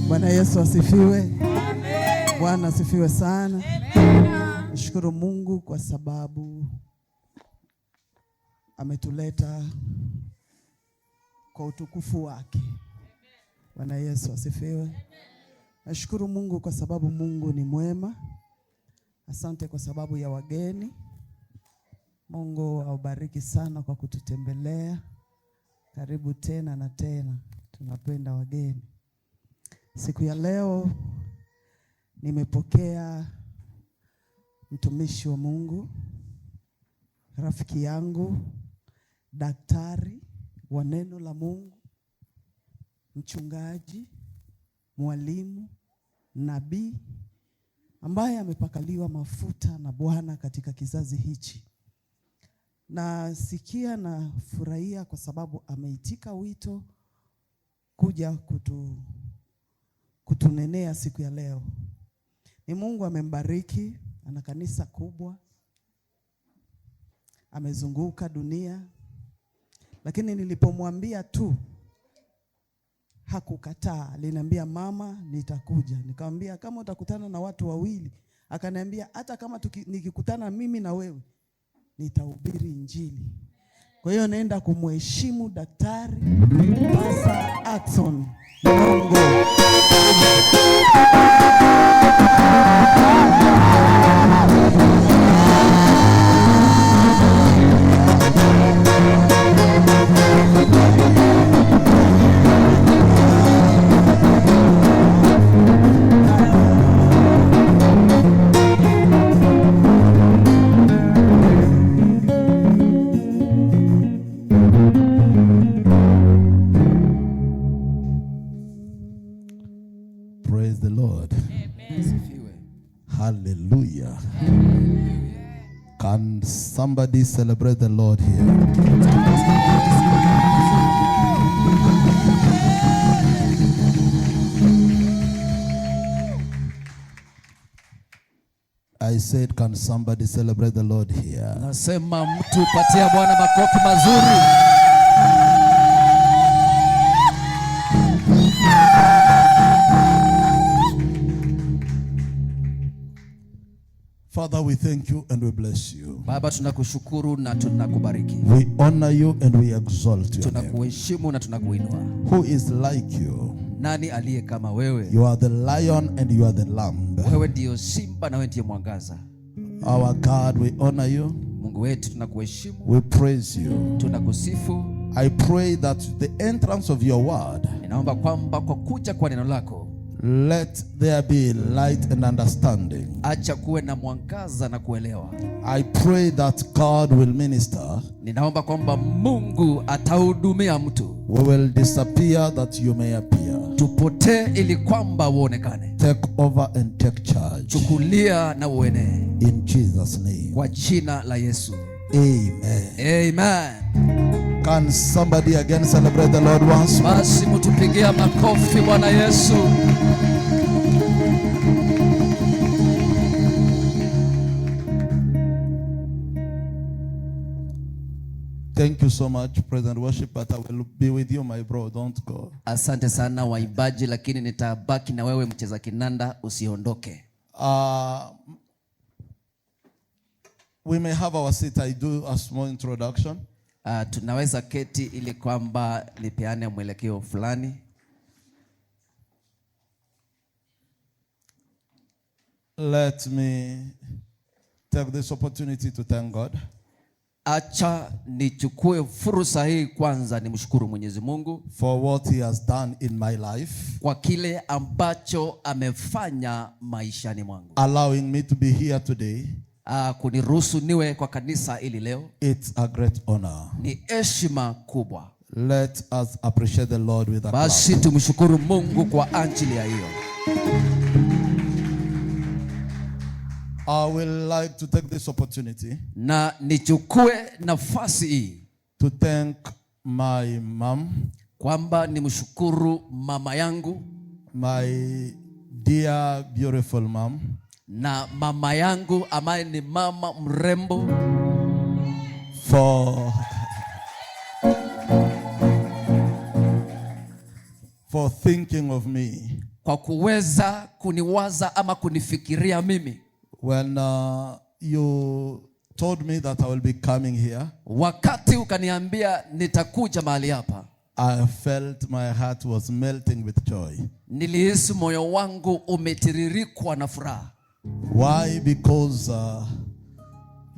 Bwana Yesu asifiwe. Amen. Bwana asifiwe sana. Amen. Nishukuru Mungu kwa sababu ametuleta kwa utukufu wake. Bwana Yesu asifiwe. Nashukuru Mungu kwa sababu Mungu ni mwema. Asante kwa sababu ya wageni. Mungu aubariki sana kwa kututembelea. Karibu tena na tena. Tunapenda wageni. Siku ya leo nimepokea mtumishi wa Mungu, rafiki yangu, daktari wa neno la Mungu, mchungaji, mwalimu, nabii ambaye amepakaliwa mafuta na Bwana katika kizazi hichi. Na sikia na furahia kwa sababu ameitika wito kuja kutunenea siku ya leo. Ni Mungu amembariki, ana kanisa kubwa, amezunguka dunia. Lakini nilipomwambia tu hakukataa, aliniambia mama nitakuja. Nikamwambia kama utakutana na watu wawili, akaniambia hata kama nikikutana mimi na wewe nitahubiri Injili. Kwa hiyo naenda kumheshimu Daktari Pastor Ackson Mungu. Praise the Lord. Amen. Hallelujah. Can somebody celebrate the Lord here? I said, can somebody celebrate the Lord here? Nasema mtu patia Bwana makofi mazuri. Father, we thank you and we bless you. Baba, tunakushukuru na tunakubariki. We honor you and we exalt you. Tunakuheshimu na tunakuinua. Who is like you? Nani aliye kama wewe? You are the lion and you are the lamb. Wewe ndio simba na wewe ndiye mwangaza. Our God, we honor you. Mungu wetu tunakuheshimu. We praise you. Tunakusifu. I pray that the entrance of your word, ninaomba kwamba kwa kuja kwa neno lako, let there be light and understanding. acha kuwe na mwangaza na kuelewa. I pray that God will minister. Ninaomba kwamba Mungu atahudumia mtu. We will disappear that you may appear. Tupotee ili kwamba uonekane. Take over and take charge. Chukulia na uenee. In Jesus' name. Kwa jina la Yesu. Amen. Amen. Can somebody again celebrate the Lord once more? Basi mtupigia makofi Bwana Yesu. Thank you so much, President Worship, but I will be with you, my bro. Don't go. Asante sana waimbaji, lakini nitabaki na wewe mcheza kinanda, usiondoke. We may have our seat. I do a small introduction. Tunaweza keti ili kwamba nipeane mwelekeo fulani. Let me take this opportunity to thank God. Acha nichukue fursa hii kwanza nimshukuru Mwenyezi Mungu for what he has done in my life, kwa kile ambacho amefanya maishani mwangu. allowing me to be here today. Kuniruhusu niwe kwa kanisa ili leo. It's a great honor. Ni heshima kubwa. Let us appreciate the Lord with a clap. Basi tumshukuru Mungu kwa ajili ya hiyo. I will like to take this opportunity na nichukue nafasi hii to thank my mom, kwamba nimshukuru mama yangu, my dear beautiful mom, na mama yangu ambaye ni mama mrembo, for thinking of me, kwa kuweza kuniwaza ama kunifikiria mimi. When you told me that I will be coming here, wakati ukaniambia nitakuja mahali hapa, I felt my heart was melting with joy. Nilihisi moyo wangu umetiririkwa na furaha. Why? Because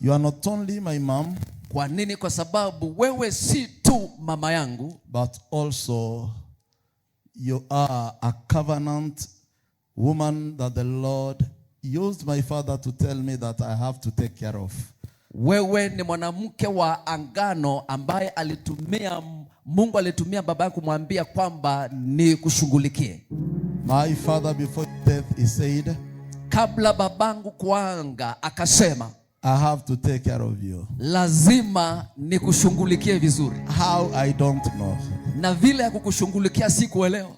you are not only my mom. Kwa nini? Kwa sababu wewe si tu mama yangu, but also you are a covenant woman that the Lord used my father to tell me that I have to take care of. Wewe ni mwanamke wa angano ambaye Mungu alitumia baba yangu kumwambia kwamba ni kushughulikie. My father before death he said, kabla babangu kuanga akasema, I have to take care of you. Lazima nikushughulikie vizuri. How? I don't know. Na vile ya kukushughulikia sikuelewa.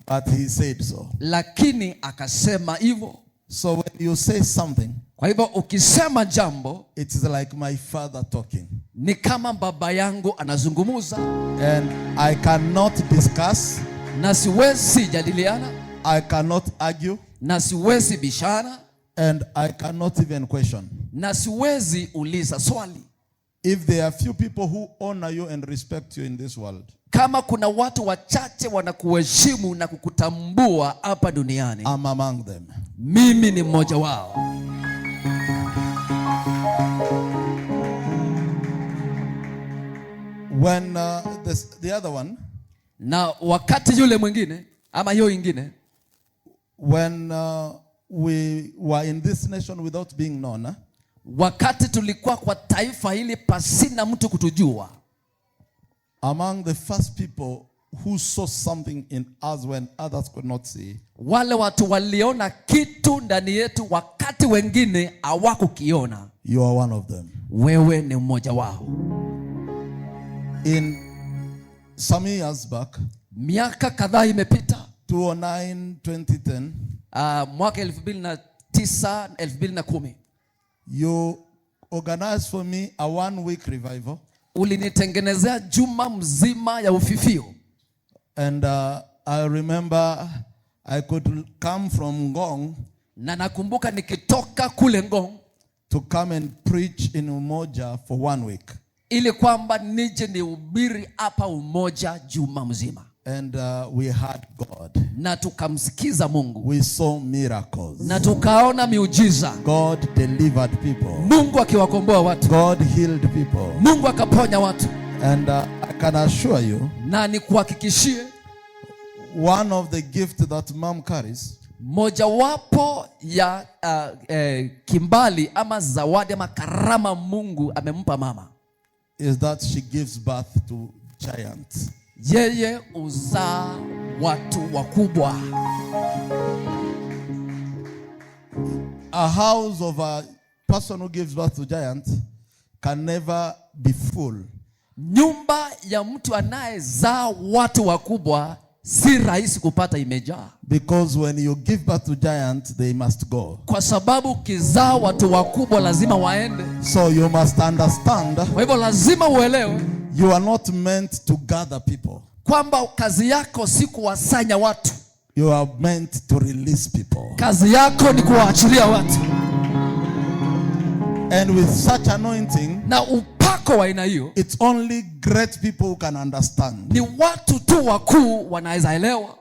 But he said so. Lakini akasema hivyo. So when you say something, kwa hivyo ukisema jambo, it is like my father talking. Ni kama baba yangu anazungumuza. And I cannot discuss. Na siwezi jadiliana. I cannot argue. Na siwezi bishana. And I cannot even question. Na siwezi uliza swali. If there are few people who honor you and respect you in this world, kama kuna watu wachache wanakuheshimu na kukutambua hapa duniani, I'm among them. Mimi ni mmoja wao. When the other one, na wakati yule mwingine ama hiyo ingine, when we were in this nation without being known, wakati tulikuwa kwa taifa hili pasina mtu kutujua, among the first people who saw something in us when others could not see, wale watu waliona kitu ndani yetu wakati wengine hawakukiona, you are one of them. Wewe ni mmoja wao. In some years back, miaka kadhaa imepita, 2009, 2010, mwaka 2009, 2010, you organized for me a 1-week revival. Ulinitengenezea juma mzima ya ufifio. And I remember I could come from Ngong, na nakumbuka nikitoka kule Ngong, to come and preach in Umoja for 1 week. Ili kwamba nije nihubiri hapa Umoja juma mzima. And we heard God. Na tukamsikiza Mungu. We saw miracles. Na tukaona miujiza. God delivered people. Mungu akiwakomboa watu. God healed people. Mungu akaponya watu. And I can assure you, na nikuhakikishie, one of the gifts that mom carries, mojawapo ya kimbali ama zawadi ama karama Mungu amempa mama, is that she gives birth to giants. Yeye uzaa watu wakubwa. A house of a person who gives birth to giants can never be full. Nyumba ya mtu anayezaa watu wakubwa si rahisi kupata imejaa. Because when you give birth to giants, they must go. Kwa sababu kizaa watu wakubwa lazima waende. So you must understand. Kwa hivyo lazima uelewe, you are not meant to gather people. Kwamba kazi yako si kuwasanya watu. You are meant to release people. Kazi yako ni kuwaachilia watu. And with such anointing, na upako wa aina hiyo, it's only great people who can understand. Ni watu tu wakuu wanaweza elewa.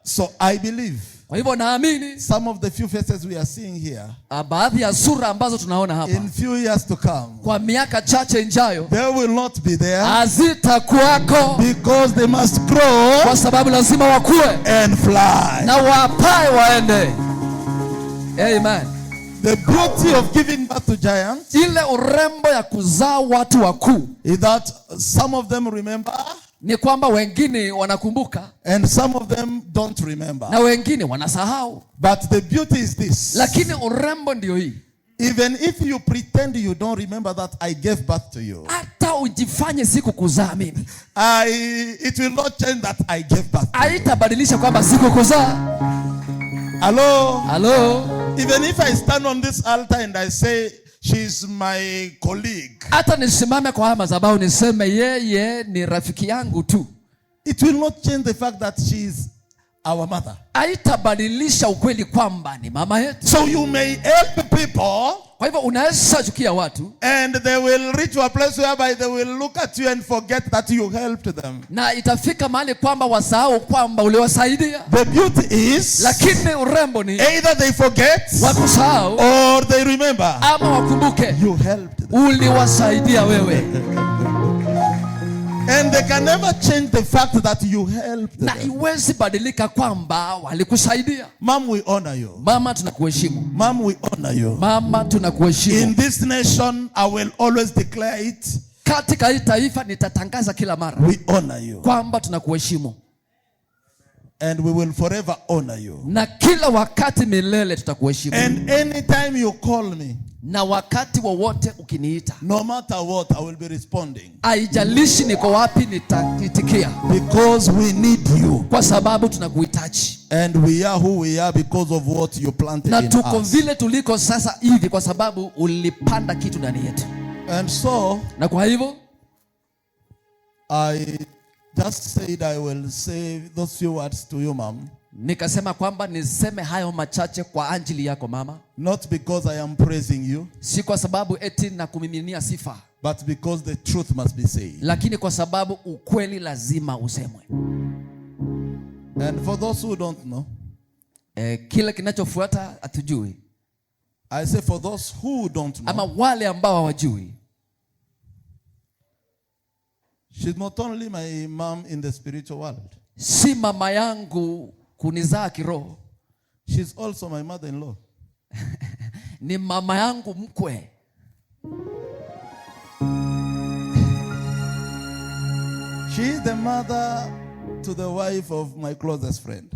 So I believe, kwa hivyo naamini, some of the few faces we are seeing here, baadhi ya sura ambazo tunaona hapa, in few years to come, kwa miaka chache ijayo, they will not be there. Hazitakuwako. Because they must grow. Kwa sababu lazima wakue and fly. Na wapae waende. Amen. The beauty of giving birth to giants, ile urembo ya kuzaa watu wakuu, is that some of them remember, ni kwamba wengine wanakumbuka, and some of them don't remember. Na wengine wanasahau. But the beauty is this. Lakini urembo ndio hii. Even if you pretend you don't remember that I gave birth to you, hata ujifanye siku kuzaa mimi, it will not change that I gave birth. Haitabadilisha kwamba siku kuzaa. Hello. Even if I stand on this altar and I say she's my colleague, hata nisimame kwa madhabahu niseme yeye ni rafiki yangu tu, it will not change the fact that she's our mother. Haitabadilisha ukweli kwamba ni mama yetu. So you may help people, kwa hivyo unaweza chukia watu, and they will reach to a place whereby they will look at you and forget that you helped them. na itafika mahali kwamba wasahau kwamba uliwasaidia. The beauty is, lakini urembo ni either they forget wakusahau or they remember. ama wakumbuke You helped them. uliwasaidia wewe. And they can never change the fact that you helped na them. iwezi badilika kwamba walikusaidia. Mom, we honor you. Mama, tunakuheshimu. Mom, we honor you. Mama, tunakuheshimu. In this nation, I will always declare it. Katika hii taifa nitatangaza kila mara We honor you. kwamba tunakuheshimu. And we will forever honor you. Na kila wakati milele tutakuheshimu. And anytime you call me, na wakati wowote ukiniita, no matter what, I will be responding. haijalishi niko wapi, nitaitikia. Because we need you. Kwa sababu tunakuhitaji. And we are who we are because of what you planted na in tuko us. vile tuliko sasa hivi kwa sababu ulipanda kitu ndani yetu. And so, na kwa hivyo I just said I will say those few words to you, Mom. nikasema kwamba niseme hayo machache kwa ajili yako mama. Not because I am praising you, si kwa sababu eti na kumiminia sifa, but because the truth must be said. lakini kwa sababu ukweli lazima usemwe. And for those who don't know, kile kinachofuata hatujui. I say for those who don't know, ama wale ambao hawajui, she's not only my mom in the spiritual world. si mama yangu kunizaa kiroho, She's also my mother-in-law. ni mama yangu mkwe. She is the mother to the wife of my closest friend.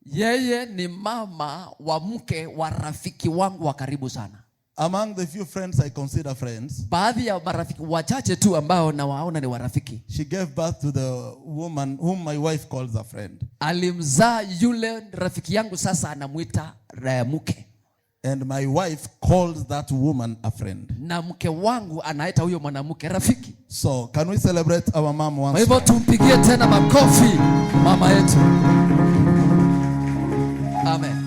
Yeye ni mama wa mke wa rafiki wangu wa karibu sana. Among the few friends I consider friends, baadhi ya marafiki wachache tu ambao nawaona ni warafiki, she gave birth to the woman whom my wife calls a friend. alimzaa yule rafiki yangu sasa anamuita mke. And my wife calls that woman a friend. Na mke wangu anaita huyo mwanamke rafiki. So, can we celebrate our mom once? Kwa hivyo tumpigie tena makofi mama yetu. Amen.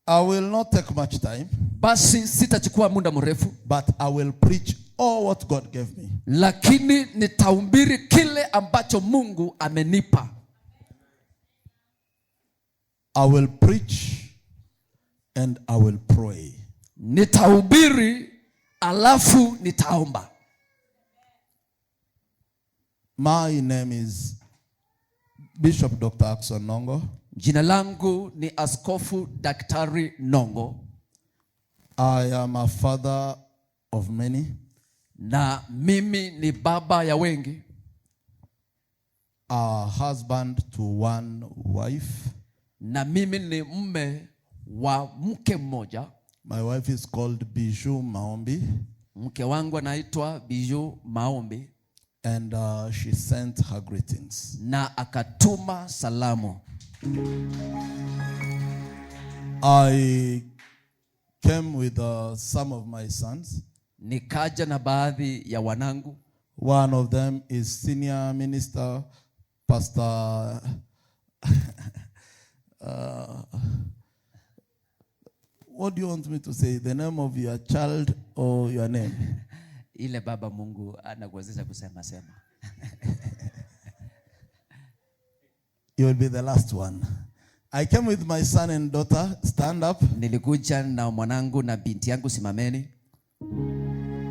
I will not take much time. Basi sitachukua muda mrefu, but I will preach all what God gave me. lakini nitahubiri kile ambacho Mungu amenipa. I will preach and I will pray. Nitahubiri alafu nitaomba. My name is Bishop Dr. Ackson Nongo. Jina langu ni Askofu Daktari Nongo. I am a father of many. Na mimi ni baba ya wengi. A husband to one wife. Na mimi ni mume wa mke mmoja. My wife is called Bijou Maombi. Mke wangu anaitwa Bijou Maombi. And she sent her greetings. Na akatuma salamu. I came with some of my sons. Nikaja na baadhi ya wanangu. One of them is senior minister, Pastor what do you want me to say? The name of your child or your name? Ile baba Mungu anakuwezesha kusema sema. You will be the last one. I came with my son and daughter. Stand up. Nilikuja na mwanangu na binti yangu, simameni.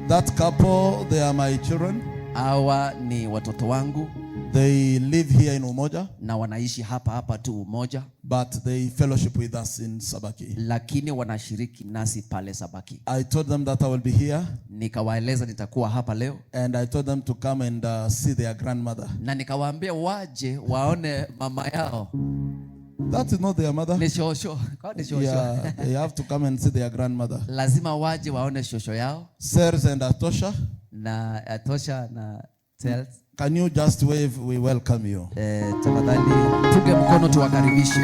That couple, they are my children. Hawa ni watoto wangu. They live here in Umoja. Na wanaishi hapa tu Umoja. But they fellowship with us in Sabaki. Lakini wanashiriki nasi pale Sabaki. I told them that I will be here. Nikawaeleza nitakuwa hapa leo. And I told them to come and see their grandmother. Na nikawaambia waje waone mama yao. That is not their mother. Ni shosho. Ni shosho. Yeah, they have to come and see their grandmother. Lazima waje waone shosho yao. Sirs and Atosha. Na Atosha na Sels. Can you just wave? We welcome you. Tafadhali tuge mkono tuwakaribishe.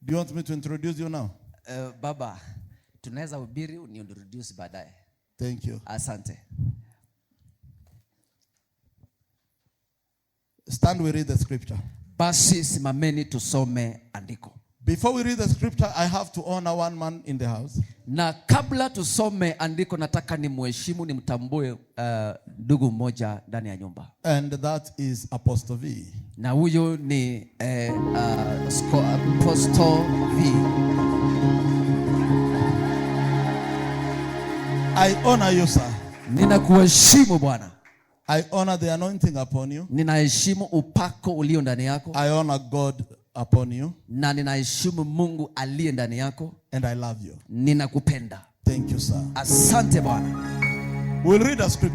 Do you want me to introduce you now? Baba, tunaweza hubiri, uniintroduce baadaye. Thank you. Asante. Stand, we read the scripture. Basi simameni tusome andiko. Before we read the scripture, I have to honor one man in the house. Na kabla tusome andiko, nataka nimheshimu, nimtambue ndugu mmoja ndani ya nyumba. And that is Apostle V. Na huyo ni Apostle V. I honor you, sir. Ninakuheshimu Bwana. I honor the anointing upon you. Ninaheshimu upako ulio ndani yako. I honor God upon you. Na ninaheshimu Mungu aliye ndani yako. And I love you. Ninakupenda. Thank you, sir. Asante Bwana. We'll read a scripture.